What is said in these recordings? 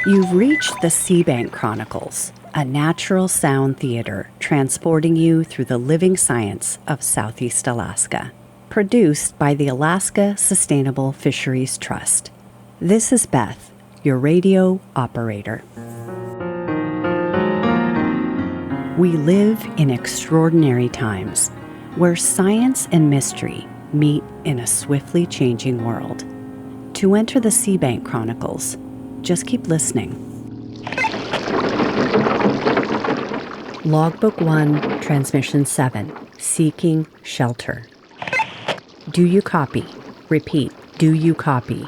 You've reached the SeaBank Chronicles, a natural sound theater transporting you through the living science of Southeast Alaska. Produced by the Alaska Sustainable Fisheries Trust. This is Beth, your radio operator. We live in extraordinary times where science and mystery meet in a swiftly changing world. To enter the SeaBank Chronicles, just keep listening. Logbook 1, Transmission 7, Seeking Shelter. Do you copy? Repeat, do you copy?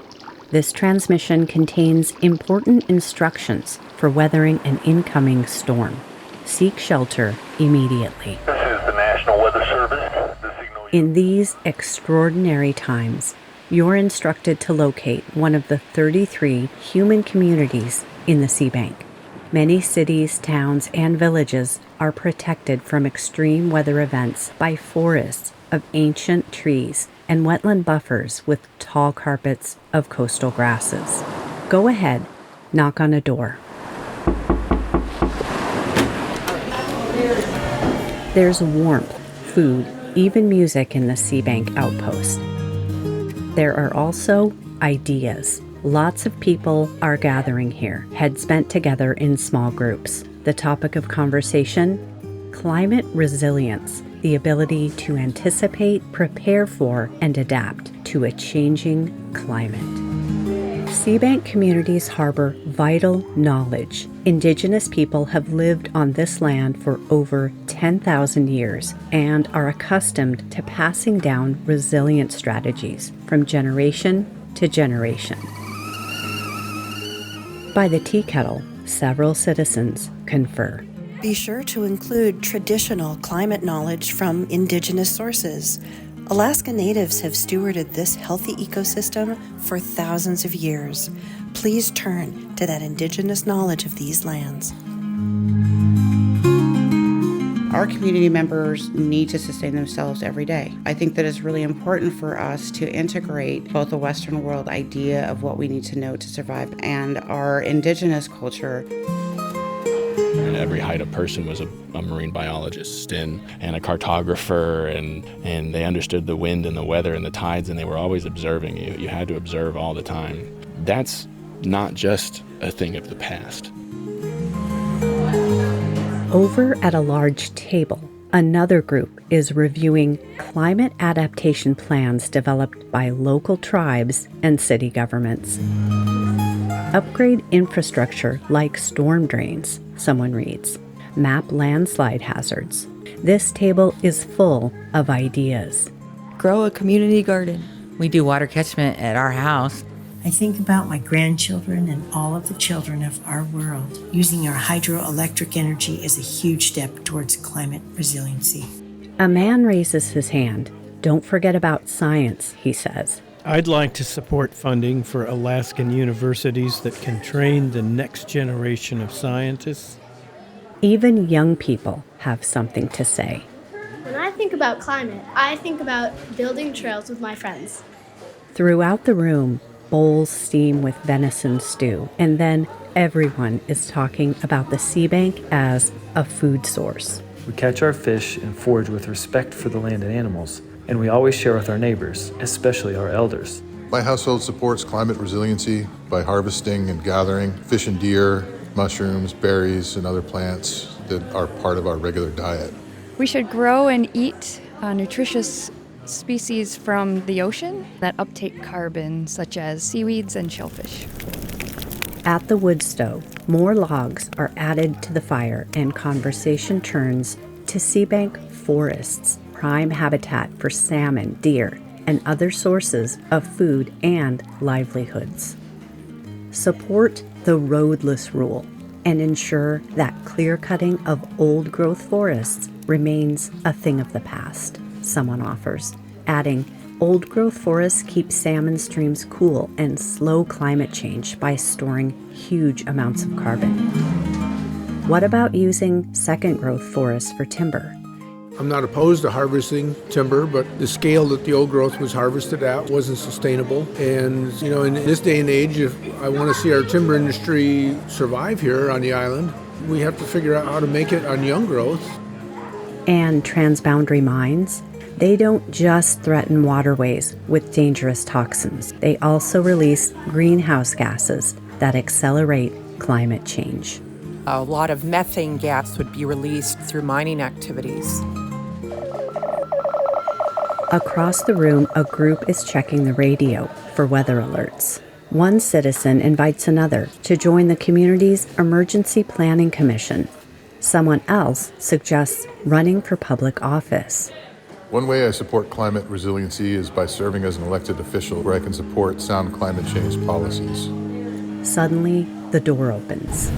This transmission contains important instructions for weathering an incoming storm. Seek shelter immediately. This is the National Weather Service. In these extraordinary times, you're instructed to locate one of the 33 human communities in the SeaBank. Many cities, towns, and villages are protected from extreme weather events by forests of ancient trees and wetland buffers with tall carpets of coastal grasses. Go ahead, knock on a door. There's warmth, food, even music in the SeaBank outpost. There are also ideas. Lots of people are gathering here, heads bent together in small groups. The topic of conversation: climate resilience, the ability to anticipate, prepare for, and adapt to a changing climate. SeaBank communities harbor vital knowledge. Indigenous people have lived on this land for over 10,000 years and are accustomed to passing down resilient strategies from generation to generation. By the tea kettle, several citizens confer. Be sure to include traditional climate knowledge from indigenous sources. Alaska Natives have stewarded this healthy ecosystem for thousands of years. Please turn to that indigenous knowledge of these lands. Our community members need to sustain themselves every day. I think that it's really important for us to integrate both the Western world idea of what we need to know to survive and our indigenous culture. And every Haida person was a marine biologist and a cartographer, and they understood the wind and the weather and the tides, and they were always observing you. You had to observe all the time. That's not just a thing of the past. Over at a large table, another group is reviewing climate adaptation plans developed by local tribes and city governments. Upgrade infrastructure like storm drains, someone reads. Map landslide hazards. This table is full of ideas. Grow a community garden. We do water catchment at our house. I think about my grandchildren and all of the children of our world. Using our hydroelectric energy is a huge step towards climate resiliency. A man raises his hand. Don't forget about science, he says. I'd like to support funding for Alaskan universities that can train the next generation of scientists. Even young people have something to say. When I think about climate, I think about building trails with my friends. Throughout the room, bowls steam with venison stew, and then everyone is talking about the SeaBank as a food source. We catch our fish and forage with respect for the land and animals, and we always share with our neighbors, especially our elders. My household supports climate resiliency by harvesting and gathering fish and deer, mushrooms, berries, and other plants that are part of our regular diet. We should grow and eat nutritious species from the ocean that uptake carbon, such as seaweeds and shellfish. At the wood stove, more logs are added to the fire and conversation turns to SeaBank forests, prime habitat for salmon, deer, and other sources of food and livelihoods. Support the roadless rule and ensure that clear-cutting of old-growth forests remains a thing of the past, someone offers, adding, old-growth forests keep salmon streams cool and slow climate change by storing huge amounts of carbon. What about using second-growth forests for timber? I'm not opposed to harvesting timber, but the scale that the old growth was harvested at wasn't sustainable. And, in this day and age, if I want to see our timber industry survive here on the island, we have to figure out how to make it on young growth. And transboundary mines, they don't just threaten waterways with dangerous toxins. They also release greenhouse gases that accelerate climate change. A lot of methane gas would be released through mining activities. Across the room, a group is checking the radio for weather alerts. One citizen invites another to join the community's Emergency Planning Commission. Someone else suggests running for public office. One way I support climate resiliency is by serving as an elected official where I can support sound climate change policies. Suddenly, the door opens.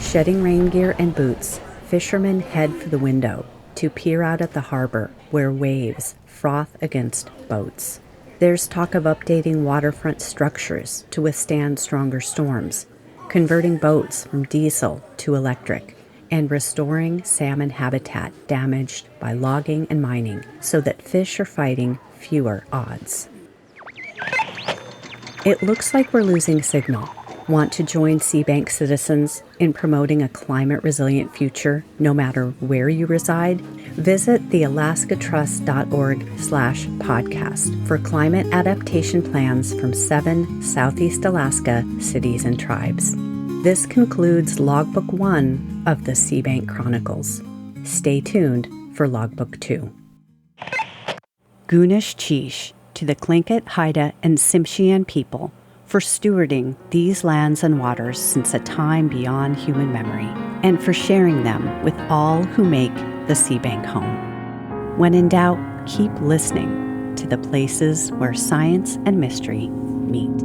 Shedding rain gear and boots, fishermen head for the window to peer out at the harbor where waves froth against boats. There's talk of updating waterfront structures to withstand stronger storms, converting boats from diesel to electric, and restoring salmon habitat damaged by logging and mining so that fish are fighting fewer odds. It looks like we're losing signal. Want to join SeaBank citizens in promoting a climate-resilient future no matter where you reside? Visit thealaskatrust.org/podcast for climate adaptation plans from 7 Southeast Alaska cities and tribes. This concludes Logbook 1 of the SeaBank Chronicles. Stay tuned for Logbook 2. Gunish Chish to the Klukwan, Haida, and Tsimshian people for stewarding these lands and waters since a time beyond human memory, and for sharing them with all who make the SeaBank home. When in doubt, keep listening to the places where science and mystery meet.